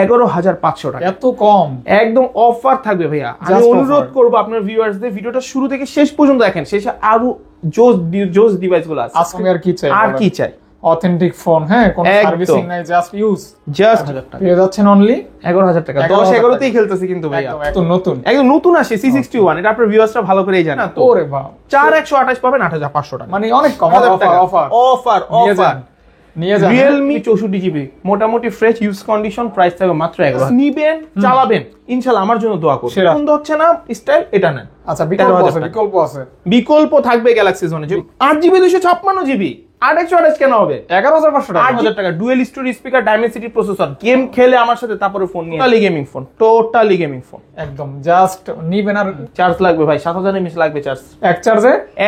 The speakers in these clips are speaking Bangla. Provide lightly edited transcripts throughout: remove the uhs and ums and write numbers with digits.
11,500 টাকা। এত কম? একদম অফার থাকবে ভাইয়া। আমি অনুরোধ করবো আপনার ভিউয়ার্সদের ভিডিওটা শুরু থেকে শেষ পর্যন্ত দেখেন, শেষে আরো জোস ডিভাইসগুলো আছে। আজকে আর কি চাই? আর কি চাই? অথেন্টিক ফোন, হ্যাঁ, কোনো সার্ভিসিং নাই, জাস্ট ইউজ, জাস্ট 1000 টাকা পেয়ে যাচ্ছেন অনলি 11,000 টাকা। 10-11তেই খেলতেছি কিন্তু ভাইয়া, একদম নতুন আসে C61। এটা আপনার ভিউয়ার্সরা ভালো করেই জানেন। ওরে বাবা, 4128 পাবেন 8,500 টাকা, মানে অনেক কম। অফার নিয়ে যান। Realme 64GB মোটামুটি ফ্রেশ ইউজ কন্ডিশন, প্রাইস থাকবে মাত্র 11,000। নিবেন, চালাবেন, ইনশাআল্লাহ আমার জন্য দোয়া করুন। পছন্দ হচ্ছে না স্টাইল, এটা নেন। আচ্ছা, বিকল্প থাকবে গ্যালাক্সি জোনে 8GB 256GB 8/128 কেন হবে? 11,500 টাকা। 8,000 টাকা। Dual storage speaker, Dimensity processor, game খেলে আমার সাথে, তারপরে ফোন নিয়ে টোটালি গেমিং ফোন একদম। জাস্ট নিবেন। আর চার্জ লাগবে ভাই 7,000 mAh লাগবে চার্জ।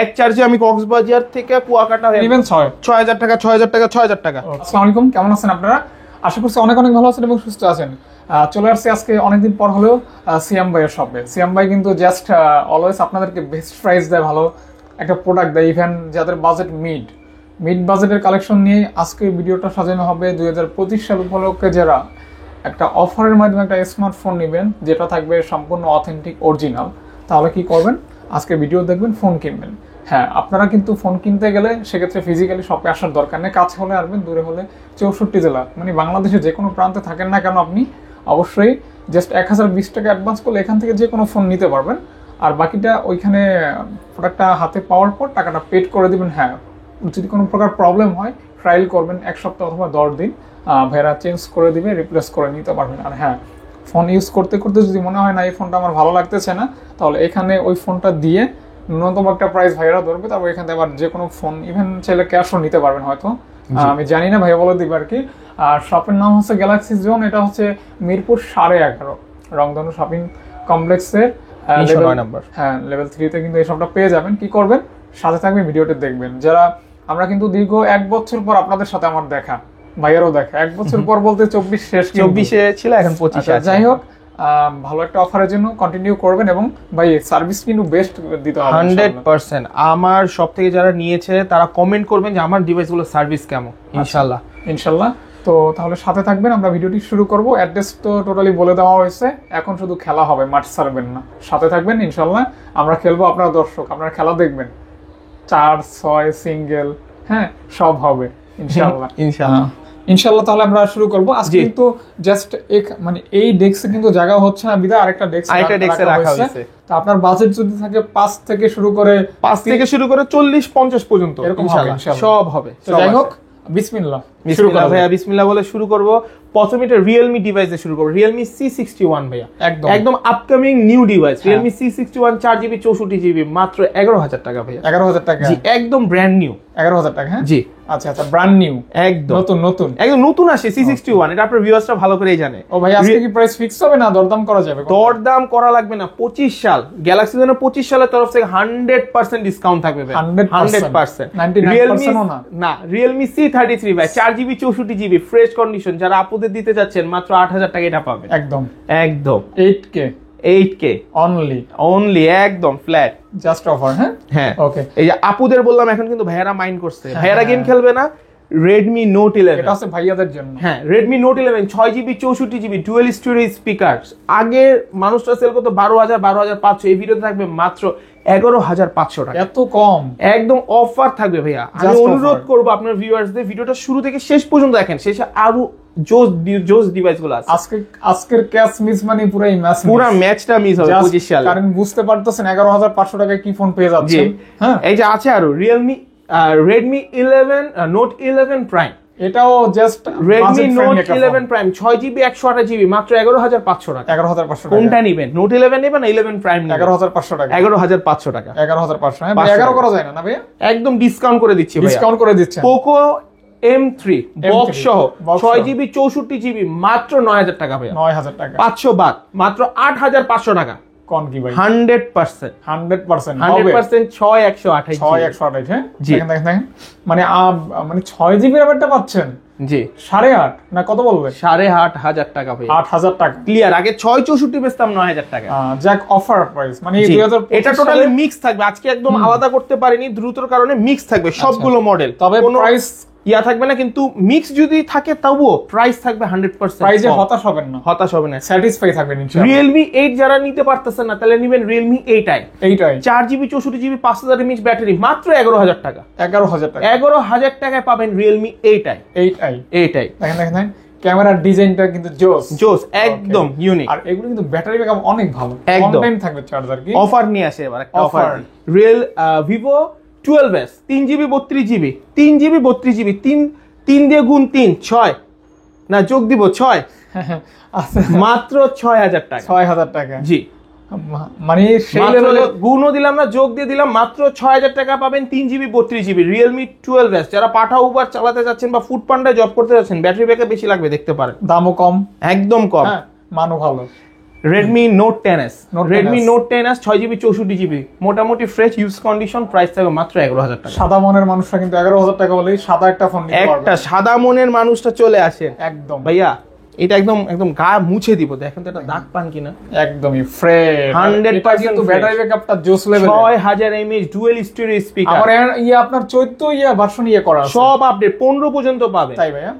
এক চার্জে আমি কক্সবাজার থেকে কুয়াকাটা নিবেন 6,000 টাকা 6,000 টাকা। আসসালামু আলাইকুম, কেমন আছেন আপনারা? আশা করছি অনেক ভালো আছেন এবং সুস্থ আছেন। চলে আসছে আজকে অনেকদিন পর হলেও সিয়াম ভাইয়ের শপে। সিয়াম ভাই কিন্তু জাস্ট অলওয়েজ আপনাদেরকে বেস্ট প্রাইস দেয়, ভালো একটা প্রোডাক্ট দেয়। ইভেন যাদের বাজেট মিড বাজেটের কালেকশন নিয়ে আজকে ভিডিওটা সাজানো হবে। 2025 সাল উপলক্ষে যারা একটা অফারের মাধ্যমে একটা স্মার্টফোন নেবেন, যেটা থাকবে সম্পূর্ণ অথেন্টিক অরিজিনাল, তাহলে কি করবেন? আজকে ভিডিও দেখবেন, ফোন কিনবেন। হ্যাঁ, আপনারা কিন্তু ফোন কিনতে গেলে সেক্ষেত্রে ফিজিক্যালি শপে আসার দরকার নেই। কাছে হলে আসবেন, দূরে হলে 64 জেলা, মানে বাংলাদেশে যে কোনো প্রান্তে থাকেন না কেন, আপনি অবশ্যই জাস্ট 1020 টাকা অ্যাডভান্স করলে এখান থেকে যে কোনো ফোন নিতে পারবেন। আর বাকিটা ওইখানে প্রোডাক্টটা হাতে পাওয়ার পর টাকাটা পেড করে দিবেন। হ্যাঁ, যদি কোনো প্রকার প্রবলেম হয় ট্রায়াল করবেন 1 সপ্তাহ অথবা 10 দিন, ভাইরা চেঞ্জ করে দিবে, রিপ্লেস করে নিতে পারবেন। আর হ্যাঁ, ফোন ইউজ করতে করতে যদি মনে হয় না এই ফোনটা আমার ভালো লাগতেছে না, তাহলে এখানে ওই ফোনটা দিয়ে ন্যূনতম একটা প্রাইস ভাইরা ধরবে, তারপর এখান থেকে আবার যে কোনো ফোন, ইভেন চাইলে ক্যাশও নিতে পারবেন হয়তো, আমি জানি না, ভাইয়া বলে দিবে আর কি। আর শপের নাম হচ্ছে গ্যালাক্সি জোন। এটা হচ্ছে মিরপুর 11.5 রংধনু শপিং কমপ্লেক্সের লেভেল 3-তে কিন্তু এই শপটা পেয়ে যাবেন। কি করবেন? সাথে থাকবে, ভিডিওটা দেখবেন। যারা আমরা কিন্তু দীর্ঘ 1 বছর পর আপনাদের সাথে আমার দেখা, ভাইয়ারও দেখা। 1 বছর পর বলতে 24 শেষ, 24-এ ছিল, এখন 25-এ আছে। যাই হোক, ভালো একটা অফারের জন্য কন্টিনিউ করবেন এবং ভাই সার্ভিস কিন্তু বেস্ট দিতে হবে 100%। আমার সব থেকে যারা নিয়েছে তারা কমেন্ট করবেন যে আমার ডিভাইসগুলো সার্ভিস কেমন। ইনশাআল্লাহ। তো তাহলে সাথে থাকবেন, আমরা ভিডিওটি শুরু করব। অ্যাড্রেস তো টোটালি বলে দেওয়া হয়েছে, এখন শুধু খেলা হবে, মাঠ ছাড়বেন না, সাথে থাকবেন। ইনশাআল্লাহ আমরা খেলবো, আপনারা দর্শক, আপনারা খেলা দেখবেন। 4, 6 সিঙ্গেল, হ্যাঁ, সব হবে ইনশাআল্লাহ। তাহলে আমরা শুরু করব। আজকে কিন্তু জাস্ট মানে এই ডেস্কে কিন্তু জায়গা হচ্ছে না, বিধায় আরেকটা ডেস্কে রাখা হয়েছে। তো আপনার বাজেট যদি থাকে 5 থেকে শুরু করে 40-50 পর্যন্ত, এরকম সব হবে। যাই হোক, বিসমিল্লাহ ভাইয়া, বিসমিল্লাহ বলে শুরু করব। প্রথমে এটা Realme ডিভাইসে শুরু করব। Realme C61 ভাইয়া, একদম upcoming new device. Realme C61 4GB 64GB মাত্র 11,000 টাকা ভাইয়া। 11,000 টাকা, জি, একদম ব্র্যান্ড নিউ 11,000 টাকা। হ্যাঁ, জি, আচ্ছা, ব্র্যান্ড নিউ, একদম নতুন আসে C61। এটা আপনার ভিউয়ার্সরা ভালো করেই জানে। ও ভাই, আজকে কি প্রাইস ফিক্স হবে না দরদাম করা যাবে? দরদাম করা লাগবে না। 25 সাল গ্যালাক্সি জন্য 25 সালের তরফ থেকে 100% ডিসকাউন্ট থাকবে ভাই। 100%, 99% না। Realme C33 ভাই 4GB 64GB ফ্রেশ কন্ডিশন, যারা আপুদের দিতে যাচ্ছেন মাত্র 8,000 টাকা এটা পাবে। একদম 8K অনলি, একদম ফ্ল্যাট, জাস্ট অফার। হ্যাঁ, ওকে। এই যে আপুদের বললাম, এখন কিন্তু ভাইয়ারা মাইন্ড করছে, ভাইয়ারা গেম খেলবে না। Redmi Note 11, এটা আছে ভাইয়াদের জন্য। হ্যাঁ, Redmi Note 11 6GB 64GB dual storage speaker. আগে মানুষরা সেল করতো 12,500, এই ভিডিওতে থাকবে মাত্র 11,500 টাকা। এত কম? একদম অফার থাকবে ভাইয়া। আমি অনুরোধ করবো আপনার ভিউয়ার্সদের ভিডিওটা শুরু থেকে শেষ পর্যন্ত দেখেন, শেষে আরো জোস ডিভাইসগুলো আছে। আজকের ক্যাশ মিস মানে পুরো ম্যাচটা মিস হবে 25 সালে। কারণ বুঝতে পারতেছেন 11,500 টাকায় কি ফোন পেয়ে যাচ্ছেন। হ্যাঁ, এই যে আছে আরো Redmi 11 Note 11 Prime, এটাও just Redmi Note 11 Prime 6GB 128GB মাত্র 11,500 টাকা। 11,500 টাকা। কোনটা নেবেন? Note 11 নেবেন না 11 Prime নেবেন? 11,500 টাকা। 11,500 টাকা। 11,500। হ্যাঁ, 11 করা যায় না ভাই? একদম ডিসকাউন্ট করে দিচ্ছি ভাই। ডিসকাউন্ট করে দিচ্ছেন। Poco M3 বক্স সহ 6GB 64GB মাত্র 9,000 টাকা ভাই। 9,000 টাকা। 500 বাদ, মাত্র 8,500 টাকা। কোন কি ভাই? 100% 6128। হ্যাঁ, দেখেন মানে 6GB ব্যাপারটা পাচ্ছেন। জি, 8.5 না কত বলবে? 8,500 টাকা ভাই। 8,000 টাকা ক্লিয়ার। আগে 664 বেচতাম 9,000 টাকা। যাক, অফার প্রাইস মানে এটা টোটালি মিক্স থাকবে। আজকে একদম আলাদা করতে পারিনি দ্রুতর কারণে, মিক্স থাকবে সবগুলো মডেল। তবে প্রাইস ইয়া থাকবে না, কিন্তু মিক্স যদি থাকে তবুও প্রাইস থাকবে 100%। প্রাইজে হতাশ হবেন না, হতাশ হবে না, স্যাটিসফাই থাকবেন ইনশাআল্লাহ। Realme 8 যারা নিতে পারতেছেন না তাহলে নেবেন Realme 8i। এইটাই 4GB 64GB 5000 mAh ব্যাটারি, মাত্র 11000 টাকা। 11,000 টাকা, 11000 টাকায় পাবেন Realme 8i। 8i। দেখেন দেখেন ক্যামেরার ডিজাইনটা কিন্তু জোস, একদম ইউনিক। আর এগুলো কিন্তু ব্যাটারি ব্যাকআপ অনেক ভালো, অন টাইম থাকবে চার্জার। কি অফার নিয়ে আসে এবার একটা Offer। Offer, Vivo 12s 3GB 32GB 3GB 32GB 3 দিয়ে গুণ 3 6 না যোগ দিব 6 আচ্ছা, মাত্র 6000 টাকা। 6000 টাকা, জি মানে সেই মাত্র লেভেলে গুণও দিলাম না, যোগ দিয়ে দিলাম, মাত্র 6000 টাকা পাবেন 3GB 32GB Realme 12s। যারা পাঠা উবার চালাতে যাচ্ছেন বা ফুড পান্ডায় জব করতে যাচ্ছেন, ব্যাটারি ব্যাকআপ বেশি লাগবে দেখতে পারেন, দামও কম, একদম কম। হ্যাঁ মানও ভালো। Redmi Note 10s, Note Redmi 10s Note 10s 6GB 64GB মোটামুটি ফ্রেশ ইউজ কন্ডিশন, প্রাইস থাকবে মাত্র 11000 টাকা। সাদা মনের মানুষরা কিন্তু 11,000 টাকা হলেই সাদা একটা ফোন নিতে পারবে। একটা সাদা মনের মানুষটা চলে আসেন একদম ভাইয়া, এটা একদম গা মুছে দিব, দেখেন তো এটা দাগ পান কিনা, একদমই ফ্রেশ 100% কিন্তু fresh। ব্যাটারি ব্যাকআপটা জোস level. 6000 mAh dual stereo speaker, আমার আপনার 14 ভার্সন করা আছে, সব আপডেট 15 পর্যন্ত পাবে। তাই ভাইয়া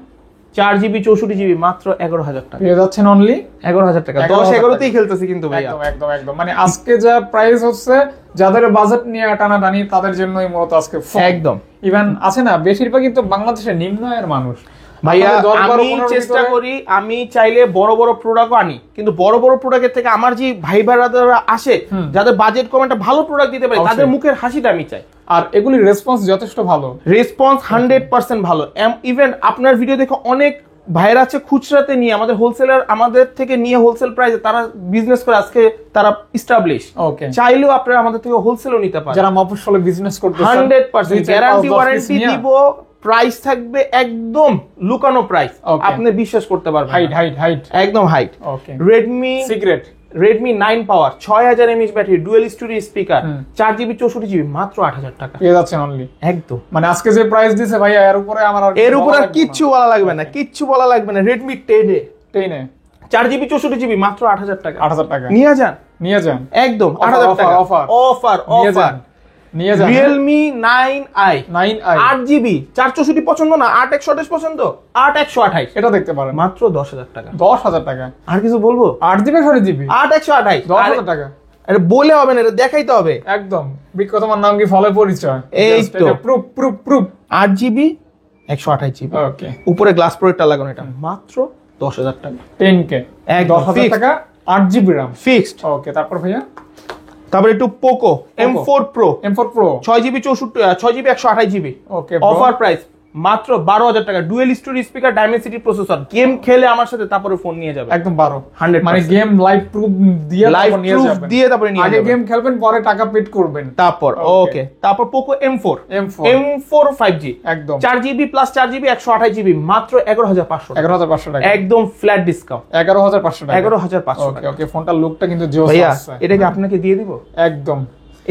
4GB 64GB মাত্র 11000 টাকা। পেয়ে যাচ্ছেন অনলি 11000 টাকা। 11,000 10-11তেই খেলতেছি কিন্তু ভাইয়া, একদম মানে আজকে যা প্রাইস হচ্ছে, যাদের বাজেট নিয়ে টানাটানি তাদের জন্যই মূলত আজকে একদম। ইভেন আছে না, বেশিরভাগ কিন্তু বাংলাদেশের নিম্ন আয়ের মানুষ। ভাইয়া আপনাদের 10, 12, আমি 15 চেষ্টা ভিতরে- করি, আমি চাইলে বড় বড় প্রোডাক্টও আনি, কিন্তু বড় বড় প্রোডাক্টের থেকে আমার যে ভাই ভাইরা আসে যাদের বাজেট কম, একটা ভালো প্রোডাক্ট দিতে পারি, অবশ্যই। তাদের মুখের হাসিটা আমি চাই। আর এগুলির রেসপন্স যথেষ্ট ভালো, রেসপন্স 100% ভালো। ইভেন আপনার ভিডিও দেখে অনেক ভাইরা আছে খুচরাতে নিয়ে আমাদের হোলসেলার, আমাদের থেকে নিয়ে হোলসেল প্রাইসে তারা বিজনেস করে, আজকে তারা এস্টাবলিশ। ওকে, চাইলেও আপনারা আমাদের থেকে হোলসেলও নিতে পারেন। যারা মফস্বলে বিজনেস করতেছেন 100% গ্যারান্টি ওয়ারেন্টি দিব, প্রাইস থাকবে একদম লুকানো প্রাইস, Okay. আপনি বিশ্বাস করতে পারবেন। হাইট একদম হাইট। ওকে, Redmi সিক্রেট Redmi 9 পাওয়ার 6000 mAh battery, dual storage speaker, 4GB 64GB মাত্র 8000 টাকা। পেয়ে যাচ্ছেন অনলি। একদম, মানে আজকে যে প্রাইস দিছে ভাইয়া, এর উপরে আমার আর এর উপর আর কিচ্ছু বলা লাগবে না, কিচ্ছু বলা লাগবে না। Redmi 10 10 4GB 64GB মাত্র 8000 টাকা। 8000 টাকা নিয়ে যান, নিয়ে যান, একদম Offer, 8000 টাকা। offer, অফার নিয়ে যান, নিয়ে যান। Realme 9i 9i 8GB 464 পছন্দ না, 8128 পছন্দ, 8128 এটা দেখতে পারেন মাত্র 10000 টাকা। 10,000 টাকা। আর কিছু বলবো? 8GB 6GB 8128 10,000 টাকা। আরে বলে হবে না, এটা দেখাইতে হবে। একদম বিক্রি, তোমার নাম কি, ফলে পরিচয়, এই তো। প্রুফ 8GB 128GB ওকে, উপরে গ্লাস প্রোটেক্টর লাগানো, এটা মাত্র 10000 টাকা। 10K একদম 10,000 fixed। টাকা 8GB RAM ফিক্সড। ওকে। তারপর ভাইয়া তারপর একটু Poco M4 Pro M4 Pro 6GB 6GB 128GB ওকে, অফার প্রাইস মাত্র 12000 টাকা। Dual storage speaker, Dimensity processor, game খেলে আমার সাথে তারপরে ফোন নিয়ে যাবে একদম 12 100%। মানে গেম লাইভ প্রুফ দিয়ে লাইভ তারপর নিয়ে প্রুফ যাবেন, দিয়ে তারপরে নিয়ে আগে যাবেন। গেম খেলবেন, পরে টাকা পেড করবেন। তারপর Okay. ওকে, তারপর পোকো M4 M4 5G একদম 4GB প্লাস 4GB 128GB মাত্র 11500 টাকা। 11,500 টাকা, একদম ফ্ল্যাট ডিসকাউন্ট 11,500 টাকা। 11500 ওকে টাকা। ওকে, ফোনটার লুকটা কিন্তু জোস ভাইয়া আছে। এটা কি আপনাকে দিয়ে দিব? একদম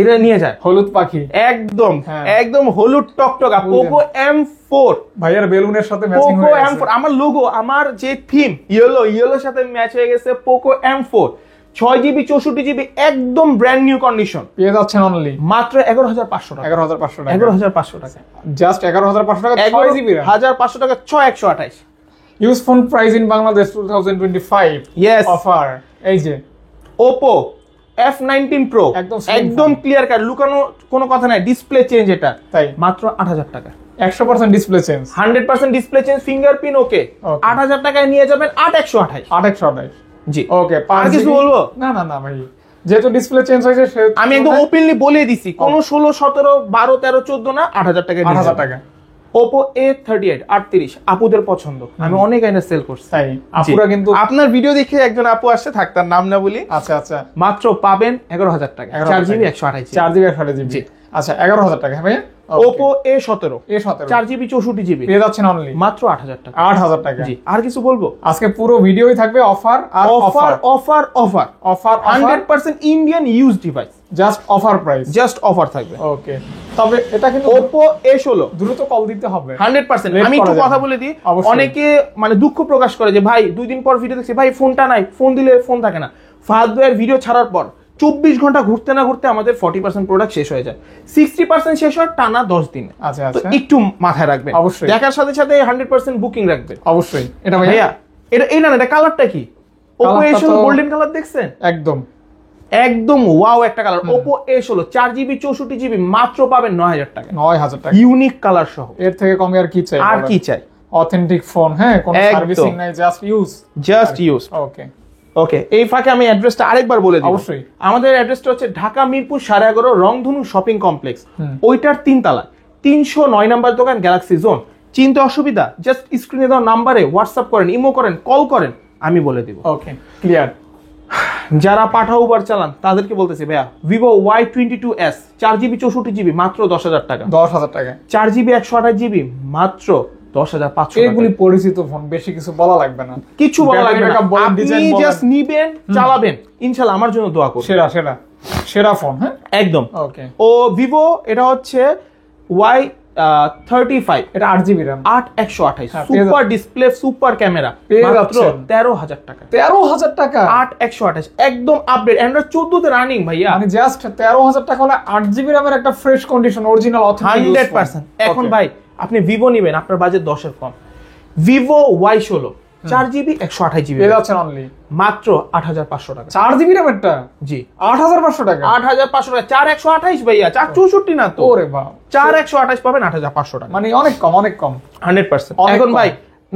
এটা নিয়ে যায় হলুদ পাখি, একদম হ্যাঁ। একদম হলুদ টকটকা বুঝলেন। Poco M4। ভাইয়ার বেলুনের সাথে ম্যাচিং পোকো হয়ে M4 গেছে। আমার লোগো, আমার যে থিম ইয়েলোর সাথে ম্যাচ হয়ে গেছে। পোকো M4 6GB 64GB একদম ব্র্যান্ড নিউ কন্ডিশন, পেয়ে যাচ্ছেন অনলি মাত্র 11500 টাকা। 11,500 টাকা, 11500 টাকা, জাস্ট 11,500 টাকা 6GB RAM। 11500 টাকা 6128। Use phone price in Bangladesh 2025 Yes. Offer. এই যে Oppo F19 Pro একদম slim একদম ক্লিয়ার কাট, লুকানো কোনো কথা নাই, ডিসপ্লে চেঞ্জ, এটা তাই মাত্র 8000 টাকা। 100% display change, 100% display change, fingerprint ওকে। Okay. 8000 টাকায় নিয়ে যাবেন 8128। 828 জি ওকে। আর কিছু বলবো? না ভাই, যেহেতু ডিসপ্লে চেঞ্জ হয়েছে আমি একদম ওপেনলি বলে দিছি, কোন 16 17 12 13 14 না, 8000 টাকায় 8,000 টাকা। Oppo A38 38 আপুদের পছন্দ, আমি অনেক আইনা সেল করছি। তাই আপুরা কিন্তু আপনার ভিডিও দেখে একজন আপু আসছে, থাক তার নাম না বলি, আচ্ছা মাত্র পাবেন 11000 টাকা 11,000 4GB 128GB 4GB 128GB জি। আচ্ছা 11,000 টাকা। হ্যাঁ ভাইয়া Oppo A17 A17 4GB 64GB পেয়ে যাচ্ছেন অনলি মাত্র 8000 টাকা। 8,000 টাকা। জি আর কিছু বলবো? আজকে পুরো ভিডিওই থাকবে অফার আর offer offer offer offer 100% Indian use device, just offer price, just offer থাকবে। ওকে। তবে এটা কিন্তু Oppo A16 দ্রুত কল দিতে হবে 100%। Late আমি একটু করা কথা যাবে। বলে দিই, অবশ্যই। অনেকে মানে দুঃখ প্রকাশ করে যে ভাই 2 দিন পর ভিডিও দেখছি, ভাই ফোনটা নাই, ফোন দিলে ফোন থাকে না। ফাহাদ ভাইয়ের ভিডিও ছাড়ার পর 24 ঘন্টা ঘুরতে না ঘুরতে আমাদের 40% প্রোডাক্ট শেষ হয়ে যায়, 60% শেষ হয় টানা 10 দিনে। আচ্ছা তো আচ্ছা, একটু মাথায় রাখবেন, অবশ্যই। দেখার সাথে সাথে 100% বুকিং রাখবেন অবশ্যই। এটা ভাইয়া এটা এই না এটা কালারটা কি Oppo কালারটা A16 তো- গোল্ডেন কালার দেখছেন, একদম একদম ওয়াও একটা colour. Oppo A16 4GB 64GB মাত্র পাবেন 9000 টাকা, 9000 টাকা। ইউনিক কালার সহ। এর থেকে কমে আর কি চাই? আর কি চাই? অথেন্টিক ফোন, হ্যাঁ, কোনো একদম। সার্ভিসিং নাই, just use. Just use. Okay okay, এই ফাঁকে আমি অ্যাড্রেসটা আরেকবার বলে দিই। অবশ্যই। আমাদের অ্যাড্রেসটা হচ্ছে ঢাকা মিরপুর 11.5 রংধনু শপিং কমপ্লেক্স, ওইটার 3 তলা 309 নাম্বার দোকান গ্যালাক্সি জোন। চিনতে অসুবিধা জাস্ট স্ক্রিনে দেওয়া নাম্বারে হোয়াটসঅ্যাপ করেন, ইমো করেন, কল করেন, আমি বলে দিব। ওকে, ক্লিয়ার। যারা পাঠা উবার চালান তাদেরকে বলতেছি ভাইয়া Vivo Y22s 4GB 64GB মাত্র 10,000 টাকা, 10,000 টাকা। 4GB 128GB মাত্র 10,500 টাকা। এগুলি পরিচিত ফোন, বেশি কিছু বলা লাগবে না। কিছু বলা লাগবে না, ব্যাটারি ব্যাকআপ বলেন, আপনি ডিজাইন বলেন। জাস্ট নিবেন, চালাবেন, ইনশাআল্লাহ আমার জন্য দোয়া করুন। সেরা সেরা সেরা ফোন, হ্যাঁ একদম। ওকে। ও ভিভো এটা হচ্ছে Y35, এটা 8GB RAM, 8128, হ্যাঁ, পেয়ে সুপার ডিসপ্লে, সুপার ক্যামেরা, পেয়ে মাত্র যাচ্ছেন। 13,000 টাকা। 13,000 টাকা 8128 একদম আপডেট, অ্যান্ড্রয়েড 14 তে রানিং ভাইয়া, মানে জাস্ট 13,000 টাকা হলে 8GB RAM এর একটা ফ্রেশ কন্ডিশন অরিজিনাল অথেন্টিক 100%। এখন ভাই আপনি ভিভো নিবেন, আপনার বাজেট 10 এর কম, ভিভো Y16 4GB 128GB পেয়ে যাচ্ছেন অনলি মাত্র 8,500 টাকা। 4GB RAM এরটা জি 8,500 টাকা। 8,500 টাকা, 4128 ভাইয়া, 464 না তো, ওরে বাবা, 4128 পাবেন 8,500 টাকা, মানে অনেক কম, অনেক কম। 100%। অনেক এখন কম। ভাই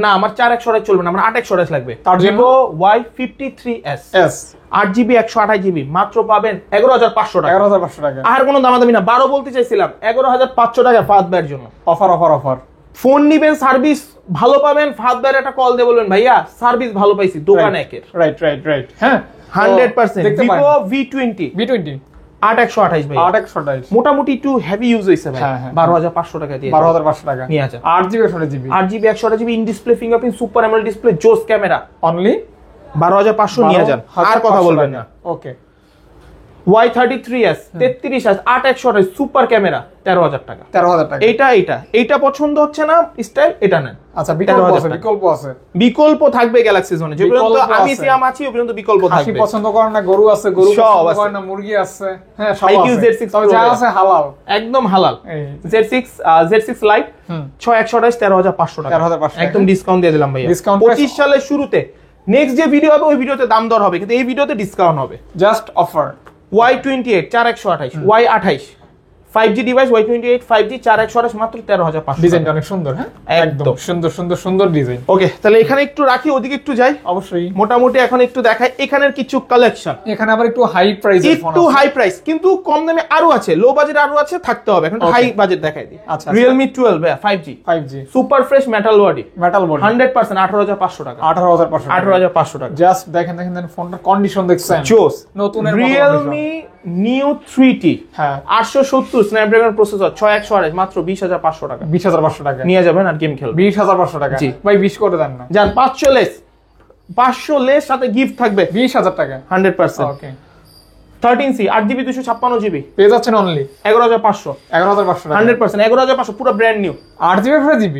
না আমার 4128 চলবে না, আমার 8128 লাগবে। তার জন্য? Vivo Y53s S 8GB 128GB মাত্র পাবেন 11,500 টাকা। 11,500 টাকা। আর কোনো দামাদামি না, 12 বলতে চাইছিলাম, 11,500 টাকা ফাহাদ ভাইয়ের জন্য। Offer offer offer. ফোন নিবেন, সার্ভিস ভালো পাবেন, ফাহাদ ভাইয়ের একটা কল দিয়ে বলবেন ভাইয়া সার্ভিস ভালো পাইছি, দোকান একের। রাইট রাইট রাইট, হ্যাঁ 100%। দেখতে ভিভো পারেন V20 V20 8128 ভাই, 8,128, মোটামুটি একটু হেভি ইউজ হইছে ভাই, হ্যাঁ, হ্যাঁ। 12,500 টাকা দিয়ে 12,500 টাকা নিয়ে যা। 8GB 128GB 8GB 128GB in display fingerprint super AMOLED display জোস ক্যামেরা, অনলি 12,500 নিয়ে যান, আর কথা বলবেন না। ওকে। Y33s 33s 8128 সুপার ক্যামেরা 13,000 টাকা। 13,000 টাকা। এইটা পছন্দ হচ্ছে না স্টাইল, এটা নেন। আচ্ছা, বিকল্প 13,000 আছে, টাকা। বিকল্প আছে। বিকল্প থাকবে গ্যালাক্সি জোনে, যে পর্যন্ত বিকল্প আমি আছে। সিয়াম আছি ওই পর্যন্ত বিকল্প খাসি থাকবে। পছন্দ করেন না, গরু আছে, গরু সব পছন্দ আছে। করেন না, মুরগি আছে, হ্যাঁ সব IQ আছে। Z6 তবে Pro যা ভাইয়া। আছে হালাল। একদম হালাল। এই Z6 লাইট 6128 13,500 টাকা, 13,500 একদম ডিসকাউন্ট দিয়ে দিলাম ভাইয়া। Discount 25 সালের শুরুতে নেক্সট যে ভিডিও হবে ওই ভিডিওতে দাম দর হবে, কিন্তু এই ভিডিওতে ডিসকাউন্ট হবে। Just offer. Y28 4128, Y28 5G device, Y28 5G 4128 মাত্র 13,500। ডিজাইনটা অনেক সুন্দর, হ্যাঁ একদম। একদম সুন্দর সুন্দর সুন্দর ডিজাইন। ওকে, তাহলে এখানে একটু রাখি, ওদিকে একটু যাই। অবশ্যই। মোটামুটি এখন একটু দেখাই এখানের কিছু কালেকশন, এখানে আবার একটু হাই প্রাইসের ফোন একটু আছে। হাই প্রাইস, কিন্তু কম দামে আরো আছে, লো বাজেট আরো আছে, থাকতে হবে। এখন Okay. হাই বাজেট দেখাই দিই। আচ্ছা, Realme 12 ভাইয়া 5G 5G super fresh metal body, metal body 100% 18,500 টাকা, 18,500 18,500 টাকা। জাস্ট দেখেন দেখেন দেখেন ফোনটার কন্ডিশন দেখছেন, জোস। নতুনের মতো Realme Neo 3T হ্যাঁ 870 স্ন্যাপড্রাগন প্রসেসর 6128 মাত্র 20,500 টাকা 20,500 টাকা। নিয়ে যাবেন আর গেম খেলবেন। 20,500 টাকা জি। ভাই 20 করে দেন না। যান 500 লেস সাথে গিফট থাকবে 20,000 টাকা। 100%। ওকে, 13C 8GB 256GB পেয়ে যাচ্ছেন অনলি 11,500, 11,500 টাকা। 100% 11,500 পুরো brand new. 8GB 5GB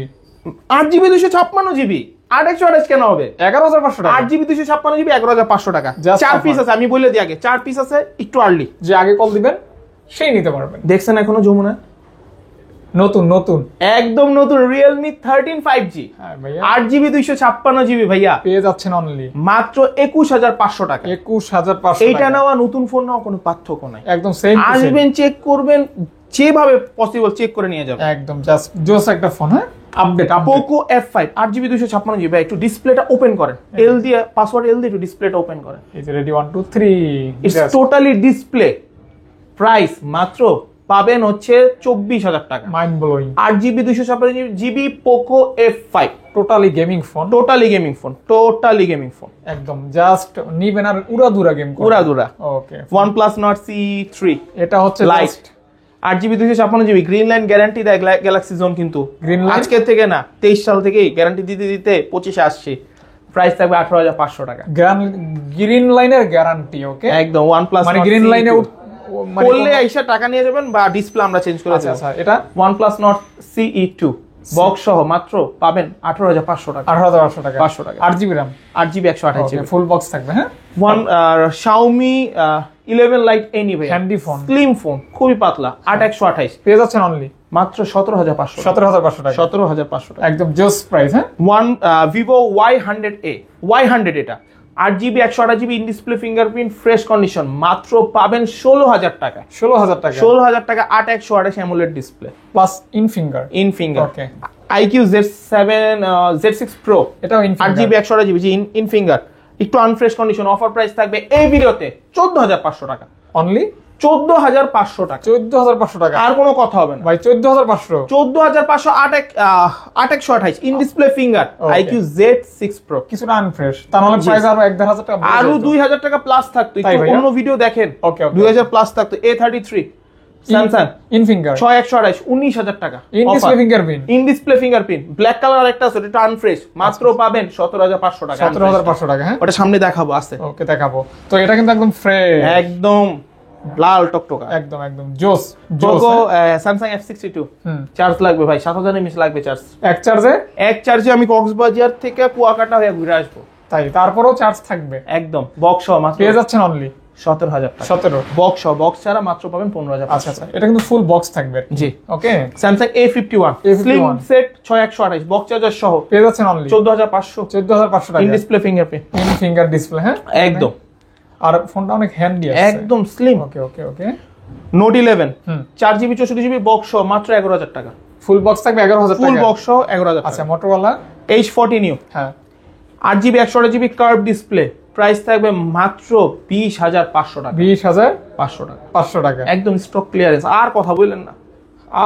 8GB 256GB 8,128 কেন হবে? 11,500 টাকা। 8GB 256GB 11,500 টাকা। Just 4 offer. পিস আছে, আমি বলে দিই আগে 4 পিস আছে, একটু আর্লি। যে আগে কল দিবেন সেই নিতে পারবেন। দেখছেন এখনো যমুনা নতুন নতুন একদম নতুন Realme 13 5G হ্যাঁ ভাইয়া 8GB 256GB ভাইয়া পেয়ে যাচ্ছেন অনলি মাত্র 21,500 টাকা। 21,500 এইটা টাকা। নেওয়া নতুন ফোন নেওয়া কোনো পার্থক্য নাই। একদম সেম আসবেন, চেক করবেন, যেভাবে পসিবল চেক করে নিয়ে যাবেন। একদম জাস্ট জোস একটা ফোন, হ্যাঁ update update. Poco F5 8GB 256GB ভাই, একটু ডিসপ্লেটা ওপেন করেন, এল দিয়ে পাসওয়ার্ড এল দিয়ে একটু ডিসপ্লেটা ওপেন করেন। এই যে ready 1 2 3 it's totally display. Price মাত্র পাবেন হচ্ছে 24,000 টাকা। Mind blowing. 8GB 256GB Poco F5 totally gaming phone, totally gaming phone, totally gaming phone, একদম জাস্ট নিবেন আর উড়াদুরা গেম করবেন। উড়াদুরা। ওকে, OnePlus Nord C3 এটা হচ্ছে light 8GB 256GB green line guarantee দেয় গ্যালাক্সি জোন, কিন্তু Green line? আজকে থেকে না 23 সাল থেকেই গ্যারান্টি দিতে দিতে 25-এ আসছে। প্রাইস থাকবে 18,500 টাকা। গ্রিন লাইনের গ্যারান্টি। ওকে, একদম OnePlus মানে Nord গ্রিন CE2 লাইনে করলে আইসা টাকা নিয়ে যাবেন, বা ডিসপ্লে আমরা চেঞ্জ করে দেব। আচ্ছা আচ্ছা, এটা OnePlus Nord CE2 বক্স সহ মাত্র পাবেন 18,500 টাকা। 18,500 টাকা। 500 টাকা। 8GB RAM, 8GB 128GB। ফুল বক্স থাকবে। হ্যাঁ, Xiaomi 11 Lite Any ভাই, হ্যান্ডি ফোন, স্লিম ফোন, খুবই পাতলা, 8128 পেয়ে যাচ্ছেন অনলি মাত্র 17,500 টাকা। 17,500 টাকা। 17,500 টাকা। একদম জোস প্রাইস। হ্যাঁ, Vivo Y100A, Y100 এটা 8GB 128GB in display fingerprint fresh condition, মাত্র পাবেন 16,000 টাকা। 16,000 টাকা 16,000 টাকা 8128 AMOLED display plus in finger. In finger. Okay, IQ Z7 Z6 Pro এটাও in finger. 8GB 128GB in finger, একটু আনফ্রেশ কন্ডিশন। অফার প্রাইস থাকবে এই ভিডিওতে 14,500 টাকা। অনলি 14,500 টাকা, 14,500 টাকা। আর কোনো কথা হবে না ভাই 14,500। 14,500 8128 in display finger Okay. IQ Z6 Pro। কিছুটা আনফ্রেশ, তা নাহলে জি। প্রাইস আরো 1,500 টাকা আরো 2,000 টাকা প্লাস থাকতো, তাই একটু ভাইয়া? অন্য ভিডিও দেখেন। Okay, okay, 2,000 প্লাস থাকতো। A33 স্যামসাং ইন ফিঙ্গার, 6128 19,000 টাকা। In display fingerprint. In display fingerprint black colour আরেকটা আছে, এটা আনফ্রেশ, মাত্র পাবেন 17,500 টাকা। 17,500 টাকা। হ্যাঁ, ওটা সামনে দেখাবো আছে, ওকে দেখাবো। তো এটা কিন্তু একদম ফ্রেশ, একদম লাল টকটকা। একদম একদম জোস পোকো স্যামসাং F62 চার্জ লাগবে ভাই, 7,000 mAh লাগবে চার্জ। এক চার্জে। এক চার্জে আমি কক্সবাজার থেকে কুয়াকাটা হয়ে ঘুরে আসবো। তাই তারপরেও চার্জ থাকবে। একদম বক্স সহ মাত্র পেয়ে যাচ্ছেন অনলি 17,000 টাকা। 17। বক্স সহ, বক্স ছাড়া মাত্র পাবেন 15,000। আচ্ছা আচ্ছা, এটা কিন্তু ফুল বক্স থাকবে। জি। Okay, Samsung A51 slim set 6128 box charger সহ পেয়ে যাচ্ছেন অনলি 14,500 14,500 টাকা। In display fingerprint in finger display. হ্যাঁ, একদম আর ফোনটা অনেক হ্যান্ডি আছে। একদম slim. Okay okay okay. Note 11 hmm. 4GB 64GB box সহ মাত্র 11,000 টাকা। ফুল বক্স থাকবে 11,000 টাকা। ফুল বক্স সহ 11,000 আচ্ছা, টাকা। মোটরোলা। H40 নিউ হ্যাঁ, 8GB 128GB curve display, price থাকবে মাত্র 20,500 টাকা। 20,500 500 টাকা। টাকা। একদম স্টক ক্লিয়ারেন্স, আর কথা বললেন না,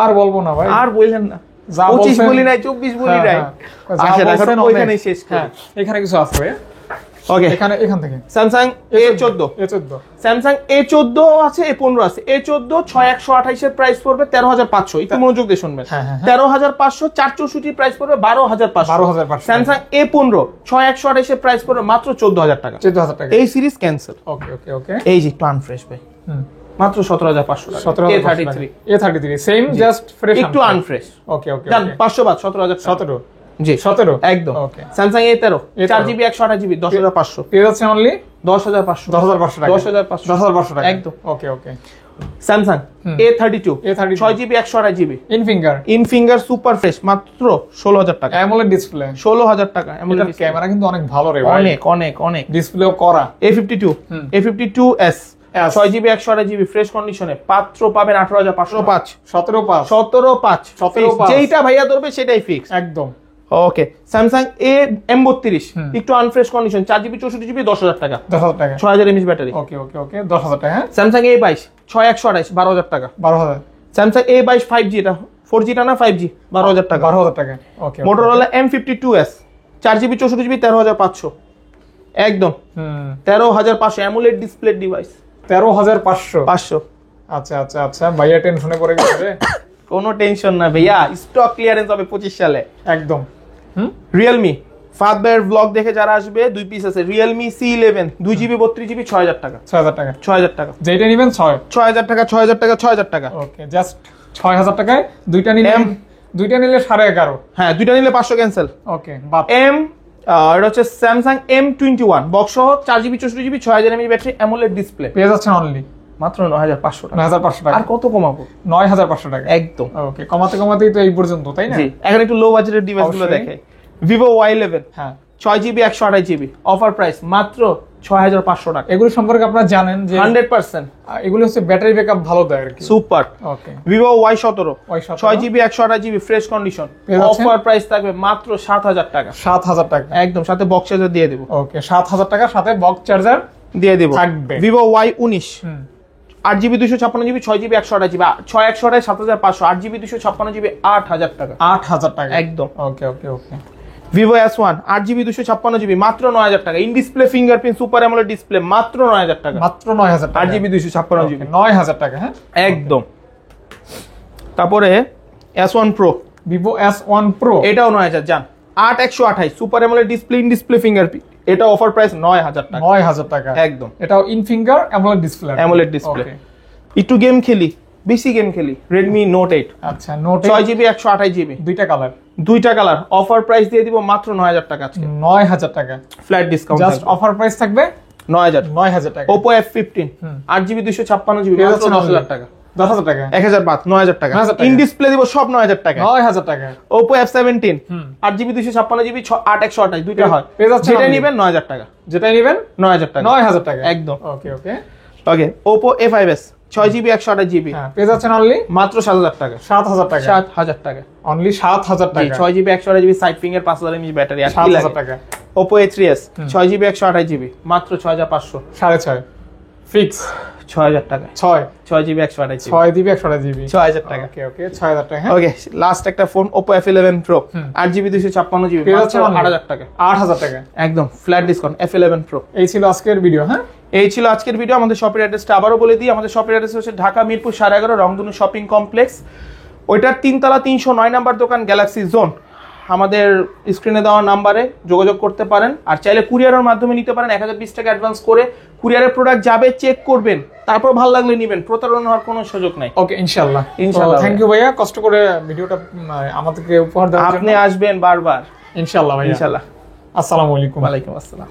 আর বলবো না ভাই, আর বললেন না। যা 25 বলছেন- বলি নাই, 24 বলি হ্যাঁ, নাই। হ্যাঁ। যা আচ্ছা, বলছেন এখন অনেক। ওইখানেই শেষ করি। হ্যাঁ, এখানে কিছু আছে ভাই। ওকে, এখান থেকে Samsung A14 A14 Samsung A14 আছে, A15 আছে। A14 6128 এর প্রাইস পড়বে 13,500। একটু মনোযোগ দিয়ে শুনবেন। হ্যাঁ, হ্যাঁ, হ্যাঁ। 13,500 464 প্রাইস পড়বে 12,500। 12,500 স্যামসাং A15 6128 এর প্রাইস পড়বে মাত্র 14,000 টাকা। 14,000 টাকা। এই সিরিজ ক্যান্সেল। ওকে ওকে ওকে। এই যে একটু আনফ্রেশ ভাই, হুম, মাত্র 17,500 টাকা। 17,500 টাকা। A33 A33 same, just fresh, একটু আনফ্রেশ। ওকে ওকে জান ওকে। 500 বাদ 17,000 টাকা। 17 জি 17 একদম। Okay. Samsung A13 A13 4GB 128GB 10,500। পেয়ে যাচ্ছে অনলি 10,500 10,500 টাকা। 10,500 10,500 টাকা। একদম। Okay okay. Samsung A32 6GB 128GB in finger, in finger super fresh, মাত্র 16,000 টাকা। AMOLED display. 16,000 টাকা। এটার ক্যামেরা কিন্তু অনেক ভালো রে ভাই, অনেক অনেক অনেক। ডিসপ্লেও করা। A52 A52s 6GB 128GB fresh কন্ডিশনে, পাত্র পাবেন 18,505 17,500 17,500 17,500 যেইটা ভাইয়া ধরবে সেটাই ফিক্স। একদম। ওকে, স্যামসাং M32 একটু আনফ্রেশ কন্ডিশন 4GB 64GB 10,000 টাকা। 10,000 টাকা। 6,000 mAh ব্যাটারি। ওকে ওকে ওকে। 10,000 টাকা। হ্যাঁ, স্যামসাং A22 6128 12,000 টাকা। 12,000 স্যামসাং A22 5G, এটা 4G টা না 5G, 12,000 টাকা। 12,000 টাকা। ওকে। মোটরোলা M52s 4GB 64GB 13,500 একদম। 13,500 অ্যামোলেড ডিসপ্লে ডিভাইস 13,500। 500। আচ্ছা আচ্ছা আচ্ছা, ভাইয়া টেনশনে পড়ে গেছে রে। কোনো টেনশন না ভাইয়া, স্টক ক্লিয়ারেন্স হবে 25 সালে। একদম। রিয়েলমি ফাদ ভাইয়ের ব্লগ দেখে যারা আসবে, দুই পিস আছে রিয়েলমি C11 2GB 32GB 6,000 টাকা। 6,000 টাকা। 6,000 টাকা। যেটা নেবেন 6,000 টাকা 6,000 টাকা 6,000 টাকা। ওকে, জাস্ট 6,000 টাকায় দুইটা নিলে, দুইটা নিলে 11,500। হ্যাঁ, দুইটা নিলে 500 ক্যান্সেল। ওকে, বাদ। এটা হচ্ছে স্যামসাং M21 বক্স সহ 4GB 64GB 6,000 mAh battery AMOLED display, পেয়ে যাচ্ছেন অনলি মাত্র 9,500 টাকা। 9,500 টাকা। আর কত কমাবো? 9,500 টাকা। একদম। ওকে, কমাতে কমাতেই তো এই পর্যন্ত, তাই না? জি, এখন একটু লো বাজেটের ডিভাইস গুলো অবশ্যই। দেখে। Vivo Y11 হ্যাঁ, 6GB 128GB অফার প্রাইস মাত্র 6,500 টাকা। এগুলো সম্পর্কে আপনারা জানেন যে 100% এগুলো হচ্ছে ব্যাটারি ব্যাকআপ ভালো দেয় আর কি। সুপার। ওকে, Vivo Y17 Y17 6GB 128GB fresh condition, পেয়ে যাচ্ছেন? অফার প্রাইস থাকবে মাত্র 7,000 টাকা। 7,000 টাকা। একদম, সাথে বক্স চার্জার দিয়ে দেব। ওকে, 7,000 টাকা সাথে বক্স চার্জার দিয়ে দেব থাকবে। Vivo Y19 8GB 256GB 6GB 128GB 6,128 7,500 8GB 256GB 8,000 টাকা। 8,000 টাকা। একদম। ওকে ওকে ওকে। Vivo S1 8GB 256GB মাত্র 9,000 টাকা। In display fingerprint super AMOLED display মাত্র 9,000 টাকা। মাত্র 9,000 টাকা। 8GB 256GB 9,000 টাকা। হ্যাঁ, একদম। তারপরে S1 Pro Vivo S1 Pro এটাও 9,000 জান। 8,128 super AMOLED display in display fingerprint, এটা অফার প্রাইস 9,000 টাকা। 9,000 টাকা। একদম। এটাও in finger AMOLED display. AMOLED display। একটু গেম খেলি, বেশি গেম খেলি রেডমি নোট 8 আচ্ছা নোট 6GB 128GB দুইটা কালার, দুইটা কালার অফার প্রাইস দিয়ে দিব মাত্র 9000 টাকা আজকে 9000 টাকা flat discount just offer price থাকবে 9000 টাকা। Oppo F15 8GB 256GB পেয়ে মাত্র যাচ্ছেন 10000 টাকা 10000 টাকা 1000 বাদ 9000 টাকা 9000 টাকা। ইন ডিসপ্লে দিব সব 9000 টাকা 9000 টাকা Oppo F17 8GB 256GB 8128 দুইটা হয় পেয়ে যাচ্ছেন যেটা আপনি। নেবেন 9000 টাকা যেটাই নেবেন 9000 টাকা 9000 টাকা একদম ওকে ওকে ওকে Oppo A5s 6GB 128GB হ্যাঁ পেয়ে যাচ্ছেন অনলি মাত্র 7000 টাকা 7000 টাকা 7000 টাকা অনলি 7000 টাকা 6GB 128GB side finger 5000 mAh battery আর কি 7000 লাগে টাকা Oppo A3s 6GB 128GB মাত্র 6500 6.5 ফিক্স 6000 টাকা 6GB 128GB 6 দিবি 100 জিবি 6000 টাকা ওকে ওকে 6000 টাকা ওকে লাস্ট একটা phone Oppo F11 Pro 8GB 256GB পেয়ে মাত্র যাচ্ছেন 8000 টাকা 8000 টাকা একদম ফ্ল্যাট ডিসকাউন্ট F11 Pro এই ছিল আজকের ভিডিও। হ্যাঁ এই ছিল আজকের ভিডিও। আমাদের শপের অ্যাড্রেসটা আবারও বলে দিই। আমাদের শপের অ্যাড্রেস হচ্ছে ঢাকা মিরপুর 11.5 রংধনু শপিং কমপ্লেক্স, ওইটার 3তলা 309 নাম্বার দোকান গ্যালাক্সি জোন। আমাদের স্ক্রিনে দেওয়া নাম্বারে যোগাযোগ করতে পারেন, আর চাইলে কুরিয়ারের মাধ্যমে নিতে পারেন। 1020 টাকা অ্যাডভান্স করে কুরিয়ারের প্রোডাক্ট যাবে, চেক করবেন, তারপর ভালো লাগলে নেবেন। প্রতারণা হওয়ার কোনো সুযোগ নাই। ওকে ইনশাআল্লাহ ইনশাআল্লাহ। থ্যাংক ইউ ভাইয়া কষ্ট করে ভিডিওটা আমাদেরকে উপহার দেওয়ার জন্য। আপনি আসবেন বারবার ইনশাআল্লাহ ভাইয়া ইনশাআল্লাহ। আসসালামু আলাইকুম। ওয়ালাইকুম আসসালাম।